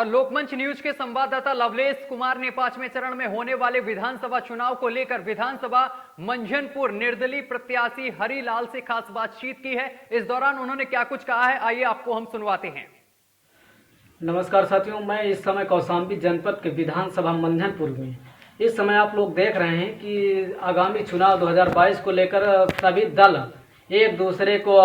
और लोकमंच न्यूज के संवाददाता लवलेश कुमार ने 5वें चरण में होने वाले विधानसभा चुनाव को लेकर विधानसभा मंझनपुर निर्दलीय प्रत्याशी हरिलाल से खास बातचीत की है। इस दौरान उन्होंने क्या कुछ कहा है, आइए आपको हम सुनवाते हैं। नमस्कार साथियों, मैं इस समय कौशाम्बी जनपद के विधानसभा मंझनपुर में इस समय आप लोग देख रहे हैं कि आगामी चुनाव 2022 को लेकर सभी दल एक दूसरे को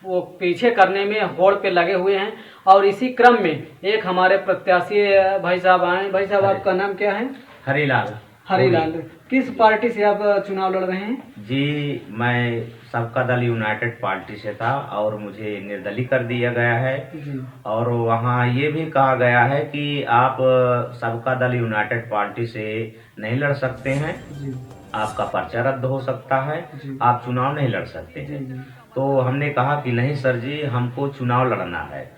वो पीछे करने में होड़ पे लगे हुए हैं। और इसी क्रम में एक हमारे प्रत्याशी भाई साहब आए। भाई साहब, आपका नाम क्या है? हरिलाल। हरिलाल, किस पार्टी से आप चुनाव लड़ रहे हैं? जी, मैं सबका दल यूनाइटेड पार्टी से था और मुझे निर्दलीय कर दिया गया है जी। और वहाँ ये भी कहा गया है कि आप सबका दल यूनाइटेड पार्टी से नहीं लड़ सकते हैं जी। आपका पर्चा रद्द हो सकता है, आप चुनाव नहीं लड़ सकते हैं। जी। तो हमने कहा कि नहीं सर जी, हमको चुनाव लड़ना है।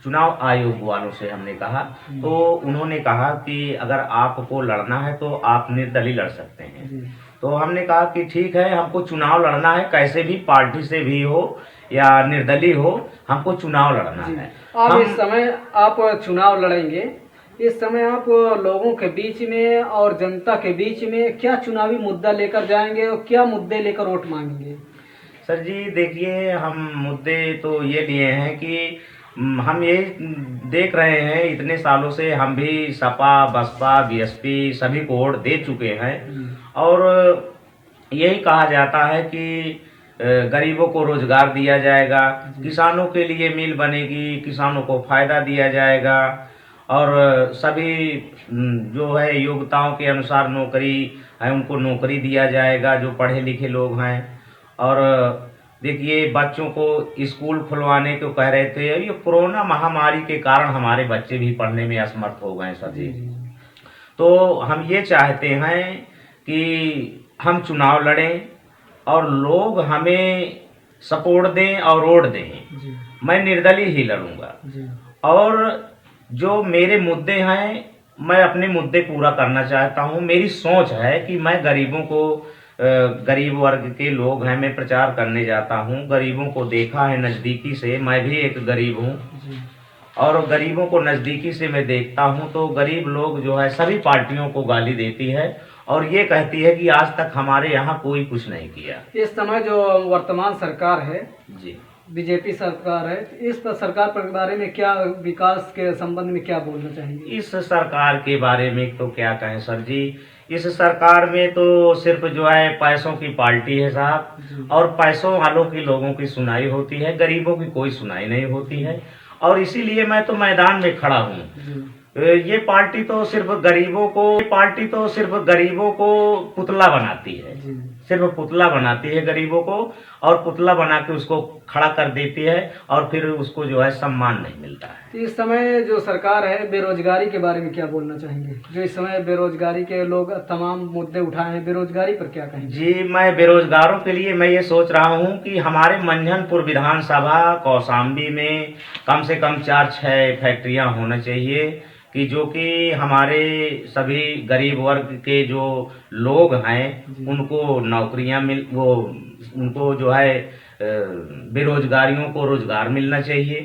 चुनाव आयोग वालों से हमने कहा, तो उन्होंने कहा कि अगर आपको लड़ना है तो आप निर्दलीय लड़ सकते हैं। तो हमने कहा कि ठीक है, हमको चुनाव लड़ना है, कैसे भी पार्टी से भी हो या निर्दलीय हो, हमको चुनाव लड़ना है। अब इस समय आप चुनाव लड़ेंगे, इस समय आप लोगों के बीच में और जनता के बीच में क्या चुनावी मुद्दा लेकर जाएंगे और क्या मुद्दे लेकर वोट मांगेंगे? सर जी देखिए, हम मुद्दे तो ये लिए हैं कि हम ये देख रहे हैं, इतने सालों से हम भी सपा बसपा बीएसपी सभी को वोट दे चुके हैं और यही कहा जाता है कि गरीबों को रोजगार दिया जाएगा, किसानों के लिए मिल बनेगी, किसानों को फायदा दिया जाएगा और सभी जो है योग्यताओं के अनुसार नौकरी है उनको नौकरी दिया जाएगा जो पढ़े लिखे लोग हैं। और देखिए, बच्चों को स्कूल खुलवाने को कह रहे थे, ये कोरोना महामारी के कारण हमारे बच्चे भी पढ़ने में असमर्थ हो गए सर जी। तो हम ये चाहते हैं कि हम चुनाव लड़ें और लोग हमें सपोर्ट दें और वोट दें। मैं निर्दलीय ही लड़ूंगा और जो मेरे मुद्दे हैं, मैं अपने मुद्दे पूरा करना चाहता हूं। मेरी सोच है कि मैं गरीबों को, गरीब वर्ग के लोग हैं, मैं प्रचार करने जाता हूं, गरीबों को देखा है नज़दीकी से, मैं भी एक गरीब हूं और गरीबों को नज़दीकी से मैं देखता हूं तो गरीब लोग जो है सभी पार्टियों को गाली देती है और ये कहती है कि आज तक हमारे यहाँ कोई कुछ नहीं किया। इस समय जो वर्तमान सरकार है जी, बीजेपी सरकार है, इस पर सरकार के बारे में क्या, विकास के संबंध में क्या बोलना चाहेंगे? इस सरकार के बारे में तो क्या कहें सर जी, इस सरकार में तो सिर्फ जो है पैसों की पार्टी है साहब और पैसों वालों की लोगों की सुनाई होती है, गरीबों की कोई सुनाई नहीं होती है। और इसीलिए मैं तो मैदान में खड़ा हूँ। ये पार्टी तो सिर्फ गरीबों को पुतला बनाती है, सिर्फ पुतला बनाती है गरीबों को और पुतला बना के उसको खड़ा कर देती है और फिर उसको जो है सम्मान नहीं मिलता है। तो इस समय जो सरकार है, बेरोजगारी के बारे में क्या बोलना चाहेंगे? जो इस समय बेरोजगारी के लोग तमाम मुद्दे उठाए हैं, बेरोजगारी पर क्या कहेंगे? जी, मैं बेरोजगारों के लिए मैं ये सोच रहा हूँ कि हमारे मंझनपुर विधानसभा कौशाम्बी में कम से कम 4-6 फैक्ट्रियाँ होना चाहिए कि जो कि हमारे सभी गरीब वर्ग के जो लोग हैं उनको नौकरियां उनको जो है बेरोजगारियों को रोजगार मिलना चाहिए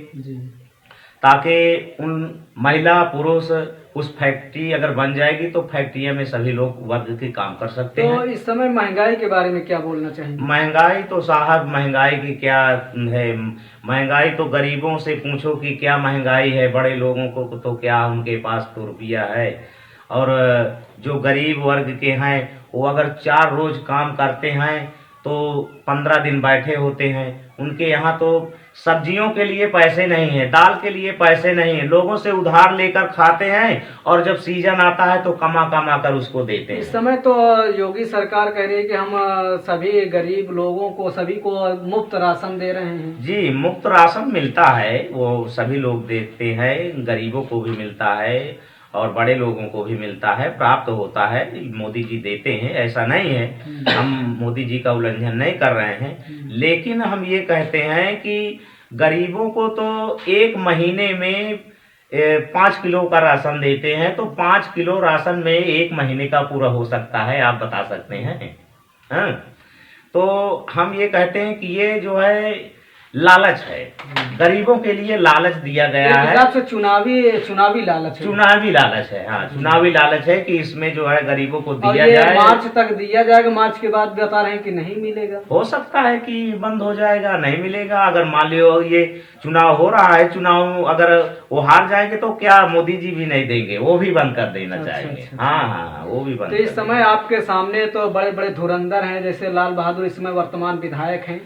ताकि उन महिला पुरुष उस फैक्ट्री अगर बन जाएगी तो फैक्ट्रिया में सभी लोग वर्ग के काम कर सकते हैं। तो इस समय महंगाई के बारे में क्या बोलना चाहेंगे? महंगाई तो साहब, महंगाई की क्या है, महंगाई तो गरीबों से पूछो कि क्या महंगाई है, बड़े लोगों को तो क्या, उनके पास तो रुपया है। और जो गरीब वर्ग के हैं वो अगर 4 रोज काम करते हैं तो 15 दिन बैठे होते हैं, उनके यहाँ तो सब्जियों के लिए पैसे नहीं है, दाल के लिए पैसे नहीं है, लोगों से उधार लेकर खाते हैं और जब सीजन आता है तो कमा कमा कर उसको देते हैं। इस समय तो योगी सरकार कह रही है कि हम सभी गरीब लोगों को, सभी को मुफ्त राशन दे रहे हैं। जी, मुफ्त राशन मिलता है, वो सभी लोग देते हैं, गरीबों को भी मिलता है और बड़े लोगों को भी मिलता है, प्राप्त होता है, मोदी जी देते हैं, ऐसा नहीं है, हम मोदी जी का उल्लंघन नहीं कर रहे हैं। लेकिन हम ये कहते हैं कि गरीबों को तो 1 महीने में 5 किलो का राशन देते हैं, तो 5 किलो राशन में 1 महीने का पूरा हो सकता है, आप बता सकते हैं। हाँ? तो हम ये कहते हैं कि ये जो है लालच है, गरीबों के लिए लालच दिया गया एक है। हिसाब से चुनावी लालच है। चुनावी लालच है, हाँ, चुनावी लालच है कि इसमें जो है गरीबों को और दिया ये जाए। मार्च तक दिया जाएगा, मार्च के बाद बता रहे हैं कि नहीं मिलेगा। हो सकता है कि बंद हो जाएगा, नहीं मिलेगा। अगर मान लियो ये चुनाव हो रहा है, चुनाव अगर वो हार जाएंगे तो क्या मोदी जी भी नहीं देंगे, वो भी बंद कर देना अच्छा, चाहेंगे। अच्छा। हाँ हाँ, वो भी बंद तो इस कर समय आपके सामने तो बड़े बड़े धुरंधर हैं, जैसे लाल बहादुर इस समय वर्तमान विधायक हैं,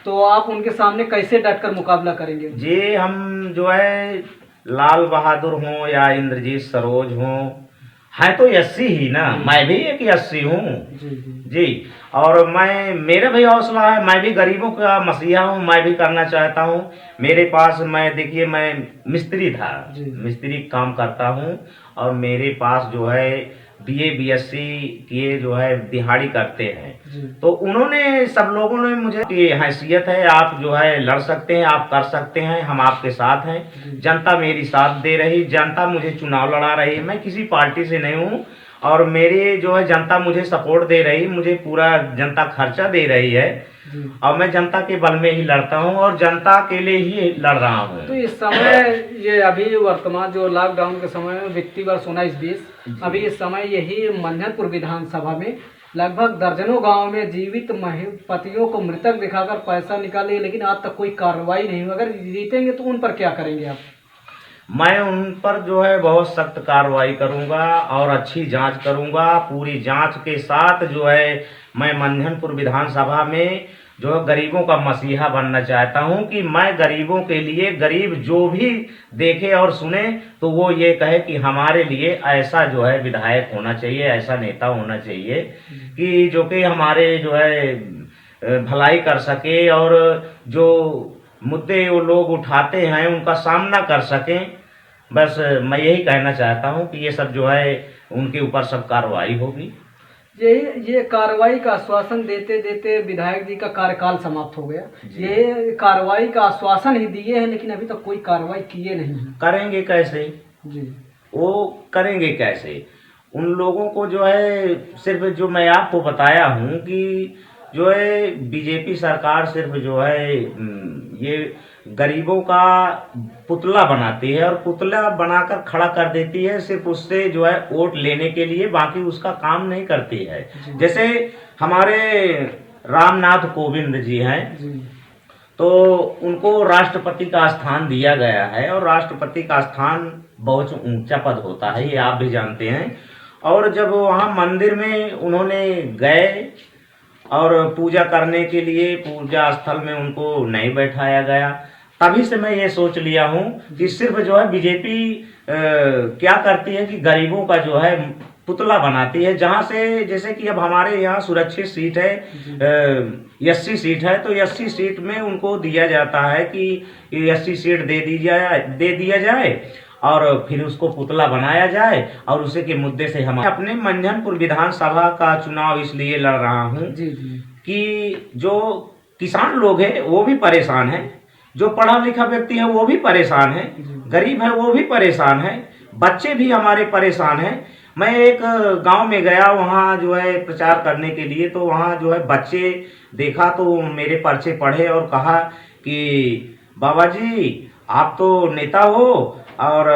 तो आप उनके सामने कैसे डटकर मुकाबला करेंगे? जी, हम जो है लाल बहादुर हों या इंद्रजीत सरोज हों, है तो एससी ही ना, मैं भी एक एससी हूँ जी जी जी। और मेरा भी हौसला है, मैं भी गरीबों का मसीहा हूँ, मैं भी करना चाहता हूँ। मेरे पास देखिए मैं मिस्त्री था, जी। मिस्त्री काम करता हूँ, और मेरे पास जो है बीए बीएससी किए जो है दिहाड़ी करते हैं। जी तो उन्होंने सब लोगों ने मुझे की हैसियत है, आप जो है लड़ सकते हैं, आप कर सकते हैं, हम आपके साथ हैं। जनता मेरी साथ दे रही, जनता मुझे चुनाव लड़ा रही है, मैं किसी पार्टी से नहीं हूँ, और मेरी जो है जनता मुझे सपोर्ट दे रही, मुझे पूरा जनता खर्चा दे रही है, जी। और मैं जनता के बल में ही लड़ता हूँ और जनता के लिए ही लड़ रहा हूँ। तो इस समय ये अभी वर्तमान जो लॉकडाउन के समय में वित्तीय वर्ष 19-20 अभी इस समय यही मंझनपुर विधानसभा में लगभग दर्जनों गांव में जीवित पतियों को मृतक दिखाकर पैसा निकाले, लेकिन आज तक कोई कार्रवाई नहीं हुई। अगर जीतेंगे तो उन पर क्या करेंगे आप? मैं उन पर जो है बहुत सख्त कार्रवाई करूंगा और अच्छी जांच करूंगा। पूरी जांच के साथ जो है मैं मंझनपुर विधानसभा में जो है गरीबों का मसीहा बनना चाहता हूं कि मैं गरीबों के लिए, गरीब जो भी देखे और सुने तो वो ये कहे कि हमारे लिए ऐसा जो है विधायक होना चाहिए, ऐसा नेता होना चाहिए कि जो कि हमारे जो है भलाई कर सके, और जो मुद्दे वो लोग उठाते हैं उनका सामना कर सकें। बस मैं यही कहना चाहता हूं कि ये सब जो है उनके ऊपर सब कार्रवाई होगी। ये कार्रवाई का आश्वासन देते देते विधायक जी का कार्यकाल समाप्त हो गया। ये कार्रवाई का आश्वासन ही दिए हैं, लेकिन अभी तक कोई कार्रवाई किए नहीं है। करेंगे कैसे जी, वो करेंगे कैसे? उन लोगों को जो है सिर्फ जो मैं आपको बताया हूं कि जो है बीजेपी सरकार सिर्फ जो है ये गरीबों का पुतला बनाती है और पुतला बनाकर खड़ा कर देती है, सिर्फ उससे जो है वोट लेने के लिए, बाकी उसका काम नहीं करती है। जैसे हमारे रामनाथ कोविंद जी हैं, जी, तो उनको राष्ट्रपति का स्थान दिया गया है, और राष्ट्रपति का स्थान बहुत ऊंचा पद होता है, ये आप भी जानते हैं। और जब वहाँ मंदिर में उन्होंने गए और पूजा करने के लिए पूजा स्थल में उनको नहीं बैठाया गया, तभी से मैं ये सोच लिया हूँ कि सिर्फ जो है बीजेपी क्या करती है कि गरीबों का जो है पुतला बनाती है। जहाँ से जैसे कि अब हमारे यहाँ सुरक्षित सीट है, 80 सीट है, तो 80 सीट में उनको दिया जाता है कि 80 सीट दे दिया जाए और फिर उसको पुतला बनाया जाए, और उसी के मुद्दे से हम अपने मंझनपुर विधानसभा का चुनाव इसलिए लड़ रहा हूँ जी, जी। कि जो किसान लोग हैं वो भी परेशान हैं, जो पढ़ा लिखा व्यक्ति है वो भी परेशान है, गरीब है वो भी परेशान है, बच्चे भी हमारे परेशान हैं। मैं एक गांव में गया, वहाँ जो है प्रचार करने के लिए, तो वहाँ जो है बच्चे देखा तो मेरे पर्चे पढ़े और कहा कि बाबा जी आप तो नेता हो, और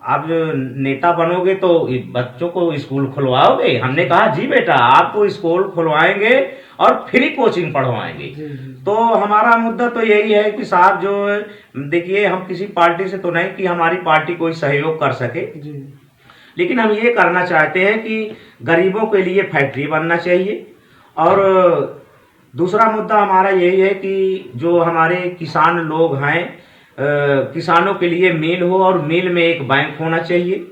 आप जो नेता बनोगे तो बच्चों को स्कूल खुलवाओगे? हमने कहा जी बेटा, आपको स्कूल खुलवाएंगे और फ्री कोचिंग पढ़वाएंगे। तो हमारा मुद्दा तो यही है कि साहब जो देखिए, हम किसी पार्टी से तो नहीं कि हमारी पार्टी कोई सहयोग कर सके, लेकिन हम ये करना चाहते हैं कि गरीबों के लिए फैक्ट्री बनना चाहिए। और दूसरा मुद्दा हमारा यही है कि जो हमारे किसान लोग हैं, किसानों के लिए मिल हो, और मिल में एक बैंक होना चाहिए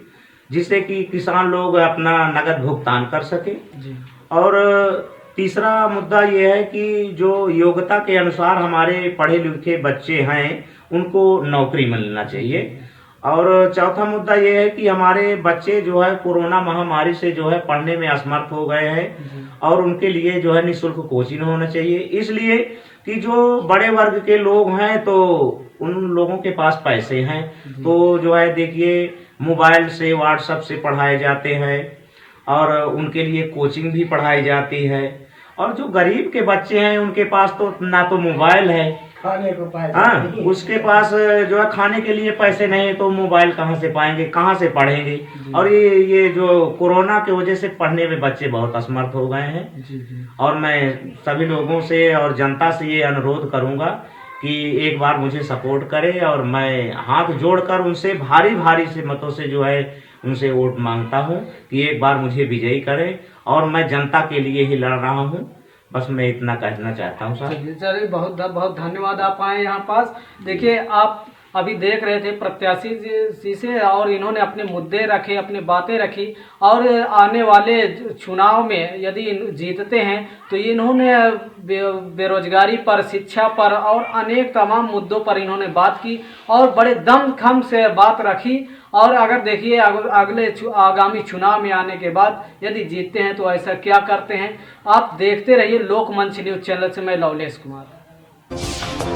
जिससे कि किसान लोग अपना नगद भुगतान कर सके। और तीसरा मुद्दा ये है कि जो योग्यता के अनुसार हमारे पढ़े लिखे बच्चे हैं उनको नौकरी मिलना चाहिए। और चौथा मुद्दा ये है कि हमारे बच्चे जो है कोरोना महामारी से जो है पढ़ने में असमर्थ हो गए हैं, और उनके लिए जो है निःशुल्क कोचिंग होना चाहिए, इसलिए कि जो बड़े वर्ग के लोग हैं तो उन लोगों के पास पैसे हैं, तो जो है देखिए मोबाइल से, व्हाट्सएप से पढ़ाए जाते हैं, और उनके लिए कोचिंग भी पढ़ाई जाती है। और जो गरीब के बच्चे हैं उनके पास तो ना तो मोबाइल है खाने को पाए हाँ, उसके पास जो है खाने के लिए पैसे नहीं तो मोबाइल कहाँ से पाएंगे, कहाँ से पढ़ेंगे। और ये जो कोरोना की वजह से पढ़ने में बच्चे बहुत असमर्थ हो गए हैं। जी जी। और मैं सभी लोगों से और जनता से ये अनुरोध करूंगा कि एक बार मुझे सपोर्ट करें, और मैं हाथ जोड़कर उनसे भारी भारी से मतों से जो है उनसे वोट मांगता हूं कि एक बार मुझे विजयी करें, और मैं जनता के लिए ही लड़ रहा हूं। बस मैं इतना कहना चाहता हूं सर। चलिए, बहुत बहुत धन्यवाद आप आए यहाँ पास। देखिए, आप अभी देख रहे थे प्रत्याशी जी से, और इन्होंने अपने मुद्दे रखे, अपनी बातें रखी, और आने वाले चुनाव में यदि जीतते हैं तो इन्होंने बेरोजगारी पर, शिक्षा पर और अनेक तमाम मुद्दों पर इन्होंने बात की और बड़े दमखम से बात रखी। और अगर देखिए अगले आगामी चुनाव में आने के बाद यदि जीतते हैं तो ऐसा क्या करते हैं। आप देखते रहिए लोकमंच न्यूज़ चैनल से। मैं लवलेश कुमार।